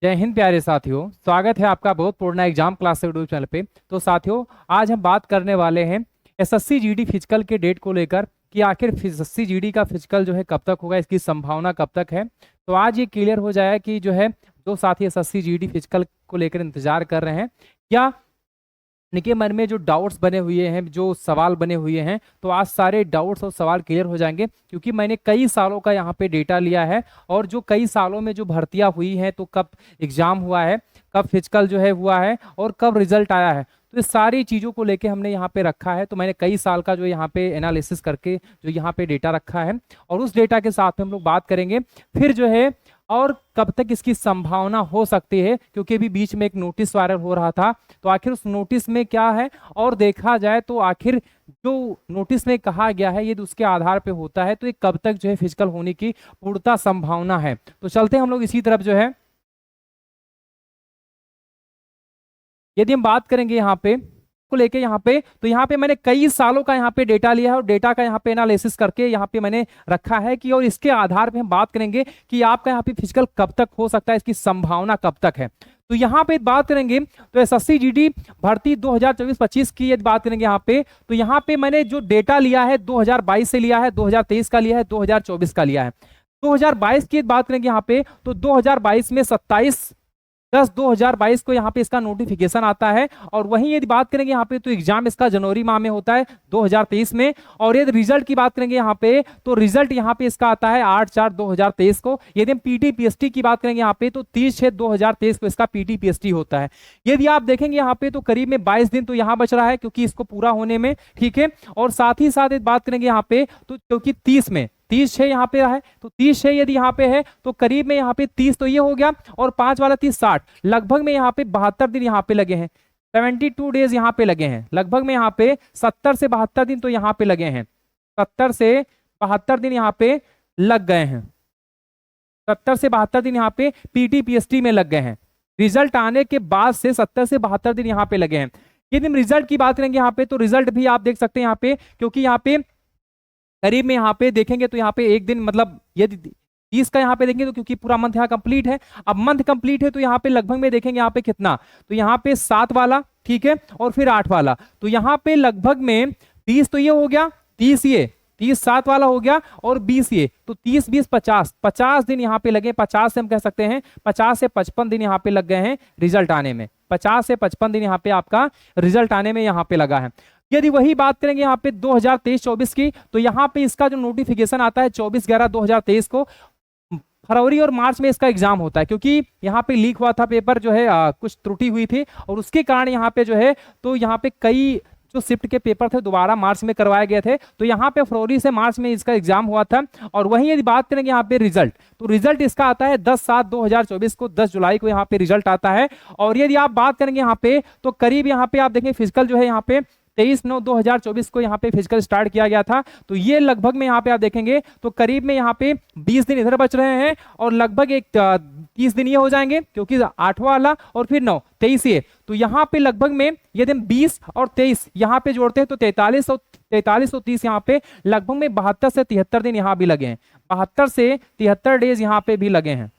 जय हिंद प्यारे साथियों, स्वागत है आपका बहुत पूर्ण एग्जाम क्लास यूट्यूब चैनल पे। तो साथियों, आज हम बात करने वाले हैं एसएससी जीडी फिजिकल के डेट को लेकर कि आखिर एसएससी जीडी का फिजिकल जो है कब तक होगा, इसकी संभावना कब तक है। तो आज ये क्लियर हो जाए कि जो है जो साथी एसएससी जीडी फिजिकल को लेकर इंतजार कर रहे हैं, क्या इनके मन में जो डाउट्स बने हुए हैं, जो सवाल बने हुए हैं, तो आज सारे डाउट्स और सवाल क्लियर हो जाएंगे। क्योंकि मैंने कई सालों का यहाँ पे डेटा लिया है और जो कई सालों में जो भर्तियां हुई हैं, तो कब एग्जाम हुआ है, कब फिजिकल जो है हुआ है और कब रिजल्ट आया है, तो इस सारी चीज़ों को लेके हमने यहाँ पे रखा है। तो मैंने कई साल का जो यहाँ पे एनालिसिस करके जो यहाँ पे डेटा रखा है और उस डेटा के साथ में हम लोग बात करेंगे फिर जो है और कब तक इसकी संभावना हो सकती है। क्योंकि अभी बीच में एक नोटिस वायरल हो रहा था, तो आखिर उस नोटिस में क्या है और देखा जाए तो आखिर जो नोटिस में कहा गया है यदि उसके आधार पे होता है तो ये कब तक जो है फिजिकल होने की पूर्णतः संभावना है। तो चलते हैं हम लोग इसी तरफ जो है, यदि हम बात करेंगे यहाँ पे को लेके यहाँ पे, तो यहाँ पे मैंने कई सालों का यहाँ पे डेटा लिया है और डेटा का यहाँ पे एनालिसिस करके यहाँ पे मैंने रखा है कि और इसके आधार पे हम बात करेंगे कि आपका यहाँ पे फिजिकल कब तक हो सकता है, इसकी संभावना कब तक है। तो यहाँ पे बात करेंगे तो एसएससी जीडी भर्ती 2024-25 की यदि बात करेंगे यहाँ पे, तो यहाँ पे मैंने जो डेटा लिया है 2022 से लिया है, 2023 का लिया है, 2024 का लिया है। 2022 की बात करेंगे यहाँ पे तो 2022 में 27/10/2022 को यहाँ पे इसका नोटिफिकेशन आता है। और वहीं यदि बात करेंगे यहाँ पे तो एग्जाम इसका जनवरी माह में होता है 2023 में। और यदि रिजल्ट की बात करेंगे यहाँ पे तो रिजल्ट यहाँ पे इसका आता है 8/4/2023 को। यदि हम पीटी पीएसटी की बात करेंगे यहाँ पे तो 30/6/2023 को इसका पीटी पीएसटी होता है। यदि आप देखेंगे यहाँ पे तो करीब में 22 दिन तो यहाँ बच रहा है क्योंकि इसको पूरा होने में, ठीक है। और साथ ही साथ बात करेंगे यहाँ पे तो क्योंकि 30/6 यहाँ पे है, तो 30/6 यदि यहाँ पे है तो करीब में यहाँ पे 30 तो ये हो गया और 5 वाला 30 60, लगभग में यहाँ पे 72 दिन यहाँ पे लगे हैं, 72 डेज यहाँ पे लगे हैं। लगभग में यहाँ पे 70 से 72 दिन तो यहाँ पे लगे हैं, 70 से 72 दिन यहाँ पे लग गए हैं, 70 से 72 दिन यहाँ पे पीटी पीएसटी में लग गए हैं। रिजल्ट आने के बाद से 70 से 72 दिन यहाँ पे लगे हैं। यदि हम रिजल्ट की बात करेंगे यहाँ पे तो रिजल्ट भी आप देख सकते हैं यहाँ पे, क्योंकि यहाँ पे करीब में यहाँ पे देखेंगे तो यहाँ पे एक दिन मतलब यदि 30 का यहाँ पे देखेंगे तो क्योंकि पूरा मंथ यहाँ कंप्लीट है, अब मंथ कंप्लीट है तो यहाँ पे लगभग में देखेंगे यहाँ पे कितना, तो यहाँ पे 7 वाला, ठीक है, और फिर 8 वाला, तो यहाँ पे लगभग में 30 तो ये हो गया, 30 ये 30 7 वाला हो गया और 20 ये, तो 30 20 50 दिन यहाँ पे लगे। 50 से हम कह सकते हैं 50 से 55 दिन यहाँ पे लग गए हैं रिजल्ट आने में, 50 से 55 दिन यहाँ पे आपका रिजल्ट आने में यहाँ पे लगा है। यदि वही बात करेंगे यहाँ पे 2023-24 की, तो यहाँ पे इसका जो नोटिफिकेशन आता है 24/11/2023 को। फरवरी और मार्च में इसका एग्जाम होता है क्योंकि यहाँ पे लीक हुआ था पेपर जो है, कुछ त्रुटि हुई थी और उसके कारण यहाँ पे जो है तो यहाँ पे कई जो शिफ्ट के पेपर थे दोबारा मार्च में करवाए गए थे, तो यहाँ पे फरवरी से मार्च में इसका एग्जाम हुआ था। और वहीं यदि बात करेंगे यहाँ पे रिजल्ट, तो रिजल्ट इसका आता है 10/7/2024 को, 10 जुलाई को यहाँ पे रिजल्ट आता है। और यदि आप बात करेंगे यहाँ पे तो करीब यहाँ पे आप देखें फिजिकल जो है यहाँ पे 23/9/2024 को यहाँ पे फिजिकल स्टार्ट किया गया था। तो ये लगभग में यहाँ पे आप देखेंगे तो करीब में यहाँ पे 20 दिन इधर बच रहे हैं और लगभग एक 30 दिन ये हो जाएंगे क्योंकि 8वां वाला और फिर 9 23 ये, तो यहाँ पे लगभग में यदि हम 20 और 23 यहाँ पे जोड़ते हैं तो 43 और 30 यहाँ पे लगभग में 72 से 73 दिन यहाँ भी लगे हैं, 72 से 73 डेज यहाँ पे भी लगे हैं।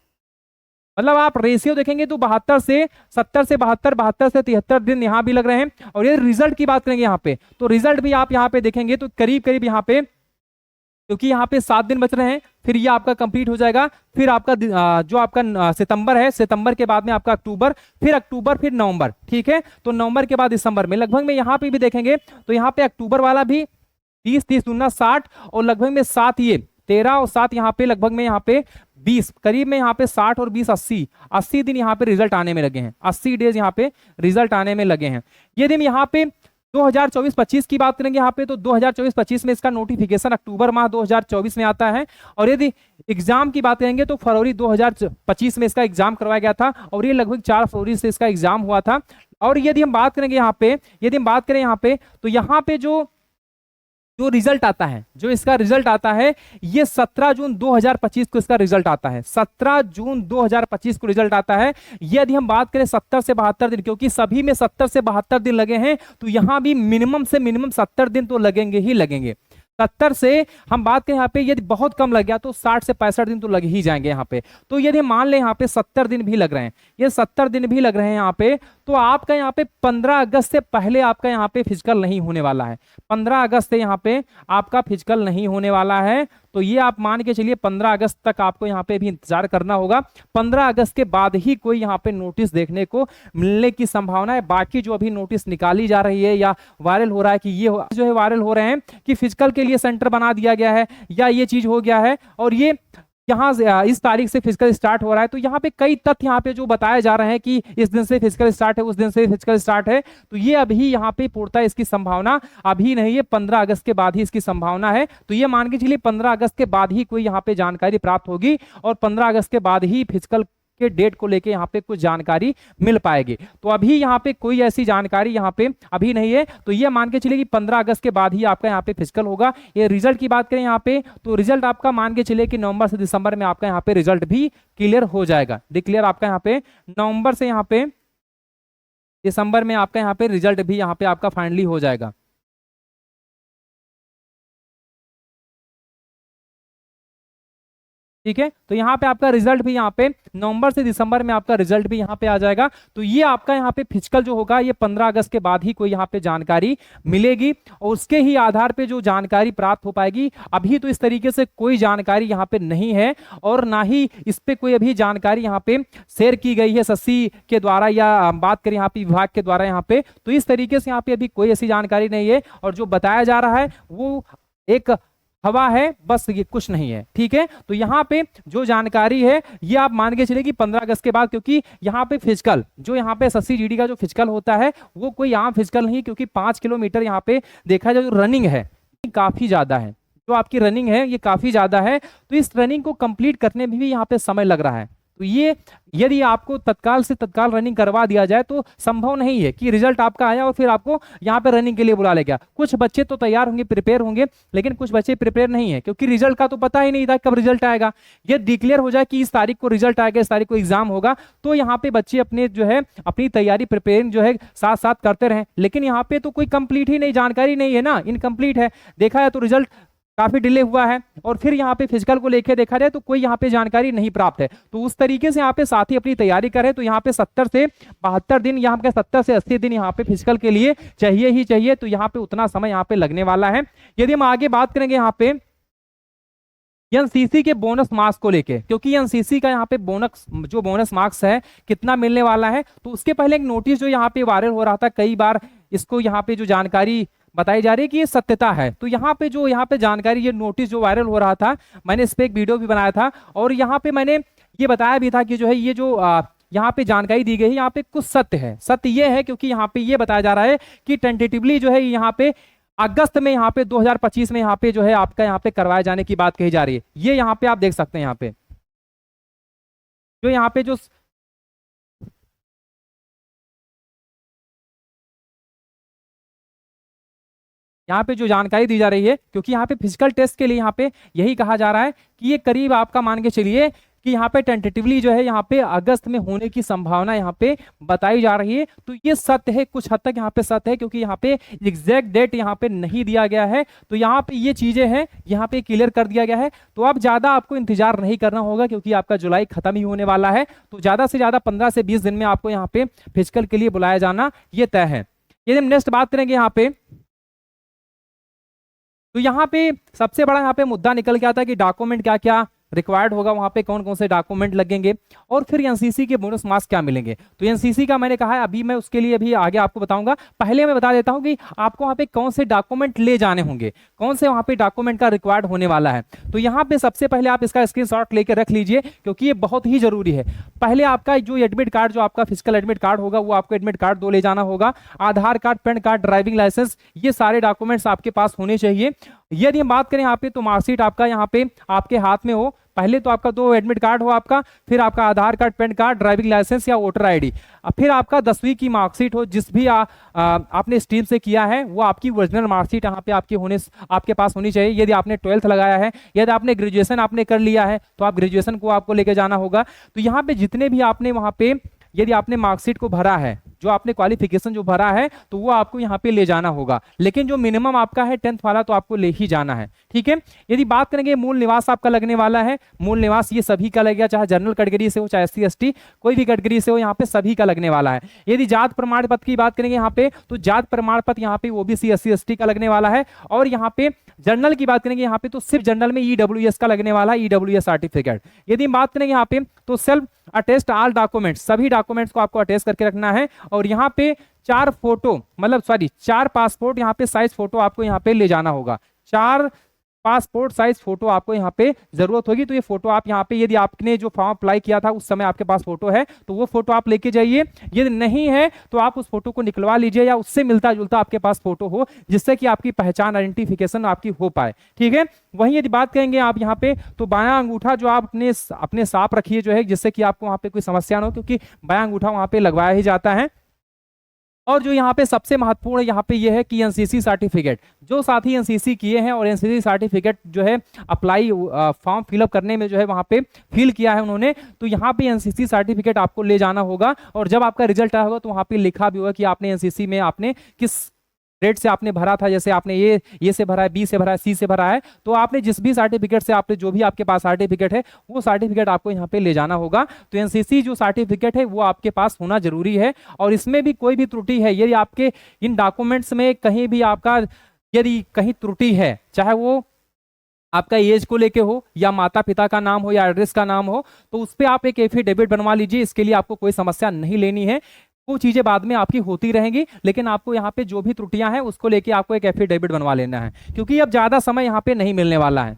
मतलब आप रेशियो देखेंगे तो 72 से 70 से 72, 72 से 73 दिन यहाँ भी लग रहे हैं। और ये रिजल्ट की बात करेंगे यहाँ पे तो रिजल्ट भी आप यहाँ पे देखेंगे तो करीब करीब यहाँ पे, क्योंकि यहाँ पे 7 दिन बच रहे हैं, फिर ये आपका कंप्लीट हो जाएगा। फिर आपका जो आपका सितंबर है, सितंबर के बाद में आपका अक्टूबर, फिर नवंबर, ठीक है। तो नवंबर के बाद दिसंबर में लगभग में यहाँ पे भी देखेंगे तो यहाँ पे अक्टूबर वाला भी 30 दूना 60 और लगभग में 7 ये 13 और 7 यहाँ पे लगभग में यहाँ पे 20, करीब में यहाँ पे 60 और 20 80 दिन यहाँ पे रिजल्ट आने में लगे हैं, 80 डेज यहाँ पे रिजल्ट आने में लगे हैं। यदि हम यहाँ पे 2024-25 की बात करेंगे यहाँ पे तो 2024-25 में इसका नोटिफिकेशन अक्टूबर माह 2024 में आता है। और यदि एग्जाम की बात करेंगे तो फरवरी 2025 में इसका एग्जाम करवाया गया था और ये लगभग 4 फरवरी से इसका एग्जाम हुआ था। और यदि हम बात करेंगे यहाँ पे, यदि हम बात करें यहाँ पे तो यहाँ पे जो रिजल्ट आता है, जो इसका रिजल्ट आता है ये 17 जून 2025 को इसका रिजल्ट आता है, 17 जून 2025 को रिजल्ट आता है। यदि हम बात करें 70 से 72 दिन, क्योंकि सभी में 70 से 72 दिन लगे हैं तो यहां भी मिनिमम से मिनिमम 70 दिन तो लगेंगे ही लगेंगे। 70 से हम बात करें यहाँ पे, यदि बहुत कम लग गया तो 60 से 65 दिन तो लग ही जाएंगे यहाँ पे। तो यदि मान लें यहाँ पे 70 दिन भी लग रहे हैं, ये 70 दिन भी लग रहे हैं यहाँ पे, तो आपका यहाँ पे 15 अगस्त से पहले आपका यहाँ पे फिजिकल नहीं होने वाला है। 15 अगस्त से यहाँ पे आपका फिजिकल नहीं होने वाला है। तो ये आप मान के चलिए 15 अगस्त तक आपको यहाँ पे भी इंतजार करना होगा। 15 अगस्त के बाद ही कोई यहाँ पे नोटिस देखने को मिलने की संभावना है। बाकी जो अभी नोटिस निकाली जा रही है या वायरल हो रहा है कि ये जो है वायरल हो रहे हैं कि फिजिकल के लिए सेंटर बना दिया गया है या ये चीज हो गया है और ये यहाँ से इस तारीख से फिजिकल स्टार्ट हो रहा है, तो यहाँ पे कई तथ्य यहाँ पे जो बताए जा रहे हैं कि इस दिन से फिजिकल स्टार्ट है, उस दिन से फिजिकल स्टार्ट है, तो ये अभी यहाँ पे पूर्णतः इसकी संभावना अभी नहीं है, 15 अगस्त के बाद ही इसकी संभावना है। तो ये मान के चलिए 15 अगस्त के बाद ही कोई यहाँ पे जानकारी प्राप्त होगी और 15 अगस्त के बाद ही फिजिकल के डेट को लेके यहाँ पे कुछ जानकारी मिल पाएगी। तो अभी यहाँ पे कोई ऐसी जानकारी यहाँ पे अभी नहीं है। तो ये मान के चलिए कि 15 अगस्त के बाद ही आपका यहाँ पे फिजिकल होगा। ये रिजल्ट की बात करें यहाँ पे, तो रिजल्ट आपका मान के चलिए कि नवंबर से दिसंबर में आपका यहाँ पे रिजल्ट भी क्लियर हो जाएगा। डिक्लेयर आपका यहाँ पे नवंबर से यहाँ पे दिसंबर में आपका यहाँ पे रिजल्ट भी यहाँ पे आपका फाइनली हो जाएगा। ठीक है, तो यहाँ पे आपका रिजल्ट भी यहाँ पे नवंबर से दिसंबर में आपका रिजल्ट भी यहाँ पे आ जाएगा। तो ये आपका यहाँ पे फिजिकल जो होगा ये 15 अगस्त के बाद ही कोई यहाँ पे जानकारी मिलेगी और उसके ही आधार पे जो जानकारी प्राप्त हो पाएगी। अभी तो इस तरीके से कोई जानकारी यहाँ पे नहीं है और ना ही इस पे कोई अभी जानकारी यहाँ पे शेयर की गई है एसएससी के द्वारा या बात करें यहाँ पे विभाग के द्वारा यहाँ पे। तो इस तरीके से यहाँ पे अभी कोई ऐसी जानकारी नहीं है और जो बताया जा रहा है वो एक हवा है, बस ये कुछ नहीं है। ठीक है, तो यहाँ पे जो जानकारी है ये आप मान के चलिए कि 15 अगस्त के बाद, क्योंकि यहाँ पे फिजिकल जो यहाँ पे एसएससी जीडी का जो फिजिकल होता है वो कोई आम फिजिकल नहीं, क्योंकि 5 किलोमीटर यहाँ पे देखा जाए जो रनिंग है काफी ज्यादा है, जो आपकी रनिंग है ये काफी ज्यादा है। तो इस रनिंग को कंप्लीट करने में भी यहाँ पे समय लग रहा है। तो ये यदि आपको तत्काल से तत्काल रनिंग करवा दिया जाए तो संभव नहीं है कि रिजल्ट आपका आया और फिर आपको यहाँ पे रनिंग के लिए बुला लेगा। कुछ बच्चे तो तैयार होंगे, प्रिपेयर होंगे, लेकिन कुछ बच्चे प्रिपेयर नहीं है क्योंकि रिजल्ट का तो पता ही नहीं था कब रिजल्ट आएगा। ये डिक्लेयर हो जाए कि इस तारीख को रिजल्ट आएगा, इस तारीख को एग्जाम होगा, तो यहाँ पे बच्चे अपने जो है अपनी तैयारी प्रिपेयरिंग जो है साथ साथ करते रहे। लेकिन यहाँ पे तो कोई कंप्लीट ही नहीं, जानकारी नहीं है ना, इनकम्प्लीट है। देखा है तो रिजल्ट काफी डिले हुआ है और फिर यहाँ पे फिजिकल को लेके देखा जाए तो कोई यहाँ पे जानकारी नहीं प्राप्त है। तो उस तरीके से यहाँ पे साथी अपनी तैयारी करें तो यहाँ पे 70 से 72 दिन, यहाँ पे 70 से 80 दिन यहाँ पे फिजिकल के लिए चाहिए ही चाहिए। तो यहाँ पे उतना समय यहाँ पे लगने वाला है। यदि हम आगे बात करेंगे यहाँ पे एनसीसी के बोनस मार्क्स को लेके, क्योंकि एनसीसी का यहाँ पे बोनस मार्क्स है कितना मिलने वाला है, तो उसके पहले एक नोटिस जो यहाँ पे वायरल हो रहा था, कई बार इसको यहाँ पे जो जानकारी बताई जा रही है कि ये सत्यता है। तो यहाँ पे जो यहाँ पे जानकारी, ये नोटिस जो वायरल हो रहा था, मैंने इस पे एक वीडियो भी बनाया था और यहाँ पे मैंने ये बताया भी था कि जो है ये जो यहाँ पे जानकारी दी गई है यहाँ पे कुछ सत्य है। सत्य ये है क्योंकि यहाँ पे ये बताया जा रहा है कि टेंटेटिवली जो है यहाँ पे अगस्त में यहाँ पे 2025 में यहाँ पे जो है आपका यहाँ पे करवाए जाने की बात कही जा रही है। ये यहाँ पे आप देख सकते हैं, यहाँ पे जो यहाँ पे जो यहाँ पे जो जानकारी दी जा रही है, क्योंकि यहाँ पे फिजिकल टेस्ट के लिए यहाँ पे यही कहा जा रहा है कि ये करीब आपका मान के चलिए कि यहाँ पे टेंटेटिवली जो है यहाँ पे अगस्त में होने की संभावना यहाँ पे बताई जा रही है। तो ये सत्य है, कुछ हद तक यहाँ पे सत्य है, क्योंकि यहाँ पे एग्जैक्ट डेट यहाँ पे नहीं दिया गया है। तो यहाँ पे ये चीजें हैं यहाँ पे क्लियर कर दिया गया है। तो अब ज्यादा आपको इंतजार नहीं करना होगा क्योंकि आपका जुलाई खत्म ही होने वाला है। तो ज्यादा से ज्यादा 15 से 20 दिन में आपको यहाँ पे फिजिकल के लिए बुलाया जाना ये तय है। यदि हम नेक्स्ट बात करेंगे यहाँ पे, तो यहाँ पे सबसे बड़ा यहाँ पे मुद्दा निकल के आता है कि डॉक्यूमेंट क्या क्या रिक्वायर्ड होगा, वहां पे कौन कौन से डॉक्यूमेंट लगेंगे और फिर एनसीसी के बोनस मार्क्स क्या मिलेंगे। तो एनसीसी का मैंने कहा है अभी मैं उसके लिए भी आगे आपको बताऊंगा। पहले मैं बता देता हूं कि आपको वहां पे कौन से डॉक्यूमेंट ले जाने होंगे, कौन से वहां पे डॉक्यूमेंट का रिक्वायर्ड होने वाला है। तो यहाँ पे सबसे पहले आप इसका स्क्रीनशॉट लेकर रख लीजिए क्योंकि ये बहुत ही जरूरी है। पहले आपका जो एडमिट कार्ड, जो आपका फिजिकल एडमिट कार्ड होगा, वो आपको एडमिट कार्ड 2 ले जाना होगा। Aadhaar card, PAN card, driving licence, ये सारे डॉक्यूमेंट्स आपके पास होने चाहिए। यदि हम बात करें यहाँ पे तो मार्कशीट आपका यहाँ पे आपके हाथ में हो। पहले तो आपका 2 एडमिट कार्ड हो आपका, फिर आपका Aadhaar card, PAN card, driving licence या वोटर आईडी, फिर आपका 10वीं की मार्कशीट हो, जिस भी आपने स्ट्रीम से किया है वो आपकी ओरिजिनल मार्कशीट यहाँ पे आपके पास होनी चाहिए। यदि आपने 12th लगाया है, यदि आपने ग्रेजुएशन आपने कर लिया है तो आप ग्रेजुएशन को आपको लेके जाना होगा। तो यहाँ पे जितने भी आपने वहाँ पे यदि आपने मार्कशीट को भरा है, जो आपने क्वालिफिकेशन जो भरा है तो वो आपको यहाँ पे ले जाना होगा, लेकिन जो मिनिमम आपका है 10th वाला तो आपको ले ही जाना है। ठीक है, यदि बात करेंगे मूल निवास आपका लगने वाला है, मूल निवास ये सभी का लगेगा, चाहे जनरल कैटेगरी से हो चाहे SC ST कोई भी कैटेगरी से हो, यहाँ पे सभी का लगने वाला है। यदि जात प्रमाण पत्र की बात करेंगे यहाँ पे तो जात प्रमाण पत्र यहाँ पे OBC SC ST का लगने वाला है, और यहाँ पे जनरल की बात करेंगे यहाँ पे तो सिर्फ जनरल में EWS का लगने वाला है, EWS सर्टिफिकेट। यदि बात करेंगे यहाँ पे तो सेल्फ अटेस्ट ऑल डॉक्यूमेंट्स, सभी डॉक्यूमेंट्स को आपको अटेस्ट करके रखना है, और यहाँ पे 4 फोटो मतलब 4 पासपोर्ट यहाँ पे साइज फोटो आपको यहाँ पे ले जाना होगा। 4 पासपोर्ट साइज फोटो आपको यहाँ पे जरूरत होगी। तो ये फोटो आप यहाँ पे, यदि आपने जो फॉर्म अप्लाई किया था उस समय आपके पास फोटो है तो वो फोटो आप लेके जाइए, यदि नहीं है तो आप उस फोटो को निकलवा लीजिए या उससे मिलता जुलता आपके पास फोटो हो, जिससे कि आपकी पहचान आइडेंटिफिकेशन आपकी हो पाए। ठीक है, वहीं यदि बात करेंगे आप यहाँ पे तो बायां अंगूठा जो आप अपने साफ रखिए जो है, जिससे कि आपको वहाँ पे कोई समस्या ना हो, क्योंकि बायां अंगूठा वहाँ पे लगवाया ही जाता है। और जो यहाँ पे सबसे महत्वपूर्ण यहाँ पे ये है कि एनसीसी सर्टिफिकेट, जो साथी एनसीसी किए हैं और एनसीसी सर्टिफिकेट जो है अप्लाई फॉर्म फिलअप करने में जो है वहाँ पे फिल किया है उन्होंने, तो यहाँ पे एनसीसी सर्टिफिकेट आपको ले जाना होगा। और जब आपका रिजल्ट आया होगा तो वहाँ पे लिखा भी होगा कि आपने एनसीसी में आपने किस ग्रेड से आपने भरा था, जैसे आपने ए से भरा है, बी से भरा है, सी से भरा है, तो आपने जिस भी सर्टिफिकेट से आपने जो भी आपके पास सर्टिफिकेट है वो सर्टिफिकेट आपको यहाँ पे ले जाना होगा। तो एनसीसी जो सर्टिफिकेट है वो आपके पास होना जरूरी है। और इसमें भी कोई भी त्रुटि है, यदि आपके इन डॉक्यूमेंट्स में कहीं भी आपका यदि कहीं त्रुटि है, चाहे वो आपका एज को लेके हो या माता पिता का नाम हो या एड्रेस का नाम हो, तो उस पर आप एक एफिडेविट बनवा लीजिए। इसके लिए आपको कोई समस्या नहीं लेनी है, वो चीजें बाद में आपकी होती रहेंगी, लेकिन आपको यहाँ पे जो भी त्रुटियां हैं उसको लेके आपको एक एफिडेविट बनवा लेना है, क्योंकि अब ज्यादा समय यहाँ पे नहीं मिलने वाला है।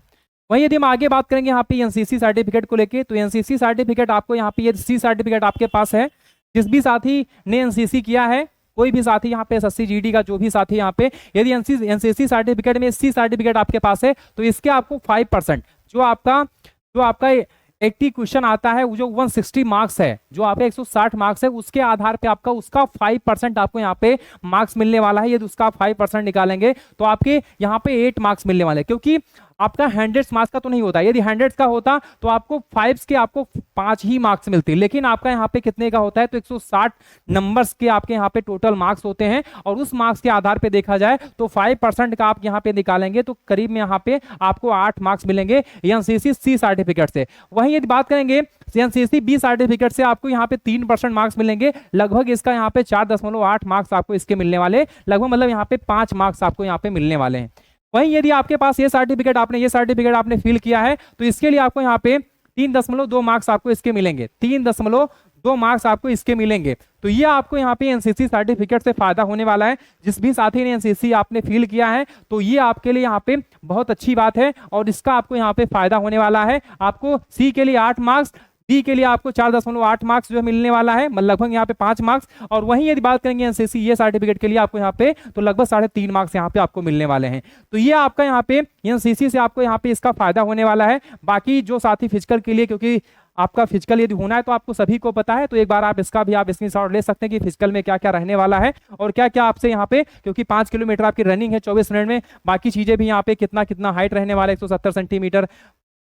वहीं यदि हम आगे बात करेंगे यहाँ पे एनसीसी सर्टिफिकेट को लेके, तो एनसीसी सर्टिफिकेट आपको यहाँ पे सी सर्टिफिकेट आपके पास है, जिस भी साथी ने एनसीसी किया है, कोई भी साथी यहाँ पे SSC GD का जो भी साथी यहाँ पे यदि एनसीसी सर्टिफिकेट में सी सर्टिफिकेट आपके पास है तो इसके आपको 5% जो आपका 80 क्वेश्चन आता है, वो जो 160 मार्क्स है, जो आपका 160 मार्क्स है, उसके आधार पे आपका उसका 5% आपको यहाँ पे मार्क्स मिलने वाला है। यदि उसका 5% निकालेंगे तो आपके यहाँ पे 8 मार्क्स मिलने वाले हैं, क्योंकि आपका 100 मार्क्स का तो नहीं होता। यदि 100 का होता तो आपको 5 के आपको 5 ही मार्क्स मिलते, लेकिन आपका यहाँ पे कितने का होता है तो 160 नंबर्स के आपके यहाँ पे टोटल मार्क्स होते हैं, और उस मार्क्स के आधार पे देखा जाए तो 5% का आप यहाँ पे निकालेंगे तो करीब में यहाँ पे आपको 8 मार्क्स मिलेंगे एनसीसी सी सर्टिफिकेट से। वहीं यदि बात करेंगे एनसीसी बी सर्टिफिकेट से आपको यहाँ पे 3% मार्क्स मिलेंगे, लगभग इसका यहाँ पे 4.8 मार्क्स आपको इसके मिलने वाले, लगभग मतलब यहाँ पे 5 मार्क्स आपको यहाँ पे मिलने वाले हैं। वहीं यदि आपके पास ये सर्टिफिकेट आपने फिल किया है तो इसके लिए आपको यहाँ पे 3.2 मार्क्स आपको इसके मिलेंगे, 3.2 मार्क्स आपको इसके मिलेंगे। तो ये आपको यहाँ पे एनसीसी सर्टिफिकेट से फायदा होने वाला है। जिस भी साथी ने एनसीसी आपने फील किया है तो ये आपके लिए यहाँ पे बहुत अच्छी बात है, और इसका आपको यहाँ पे फायदा होने वाला है। आपको सी के लिए 8 मार्क्स, बी के लिए आपको 4.8 मार्क्स जो है मिलने वाला है, मतलब लगभग यहाँ पे 5 मार्क्स। और वहीं यदि बात करेंगे एनसीसी ये सर्टिफिकेट के लिए आपको यहाँ पे तो लगभग 3.5 मार्क्स यहाँ पे आपको मिलने वाले हैं। तो ये आपका यहाँ पे एनसीसी से आपको यहाँ पे इसका फायदा होने वाला है। बाकी जो साथी फिजिकल के लिए, क्योंकि आपका फिजिकल यदि होना है तो आपको सभी को पता है, तो एक बार आप इसका भी आप स्क्रीनशॉट ले सकते हैं कि फिजिकल में क्या क्या रहने वाला है और क्या क्या आपसे यहाँ पे, क्योंकि 5 किलोमीटर आपकी रनिंग है 24 मिनट में, बाकी चीजें भी यहाँ पे कितना हाइट रहने वाला है, 170 सेंटीमीटर,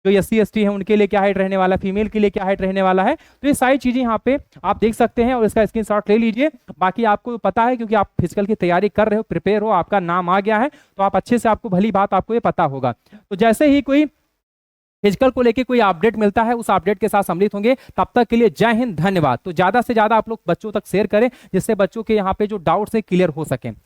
जो SC ST है उनके लिए क्या हाइट रहने वाला है, फीमेल के लिए क्या हाइट रहने वाला है। तो ये सारी चीजें यहाँ पे आप देख सकते हैं और इसका स्क्रीनशॉट ले लीजिए। बाकी आपको पता है, क्योंकि आप फिजिकल की तैयारी कर रहे हो, प्रिपेयर हो, आपका नाम आ गया है, तो आप अच्छे से, आपको भली बात आपको ये पता होगा। तो जैसे ही कोई फिजिकल को लेके कोई अपडेट मिलता है उस अपडेट के साथ सम्मिलित होंगे। तब तक के लिए जय हिंद, धन्यवाद। तो ज्यादा से ज्यादा आप लोग बच्चों तक शेयर करें, जिससे बच्चों के यहाँ पे जो डाउट्स है क्लियर हो सके।